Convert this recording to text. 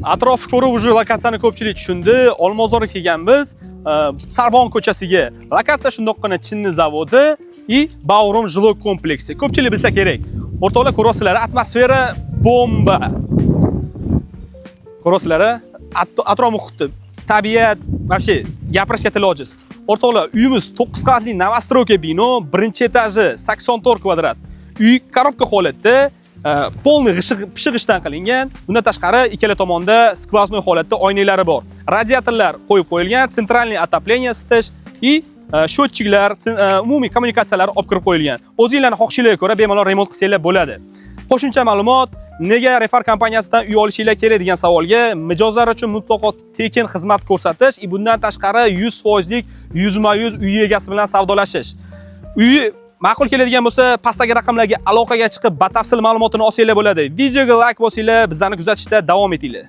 Atrof ko'rib уже lokatsiyani ko'pchilik tushundi. Olmazorga kelganmiz. Sarbon ko'chasiga. Lokatsiya shundoqqina Chinni zavodi и Baurum jilo kompleksi. Ko'pchilik bilsa kerak. O'rtoqlar ko'rasizlar, atmosfera bomba. Ko'rasizlar, atrof muhiti, tabiat, вообще gapirishga til ojiz. O'rtoqlar, uyimiz 9 qavatli Novostroyka bino, birinchi etaji 84 kvadrat. Uy korobka holatda, polni pishig'ishdan qilingan. Bundan tashqari ikkala tomonda skvoznoy holatda oynalari bor. Radiatorlar qo'yib qo'yilgan, sentralniy отопление isitish и счетчикlar, umumiy kommunikatsiyalar olib kirib qo'yilgan. O'zingizlarning xohishingizga ko'ra bemalol remont qilsanglar bo'ladi. Qo'shimcha ma'lumot, nega Refar kompaniyasidan uy olishinglar kerak degan savolga mijozlar uchun mutlaqo tekin xizmat ko'rsatish, bundan tashqari 100% lik 100% uy egasi bilan savdolashish. Uy ma'qul keladigan bo'lsa, pastdagi raqamlarga aloqaga chiqib, batafsil ma'lumotini olsanglar bo'ladi. Videoga like bosinglar, bizlarni kuzatishda davom etinglar.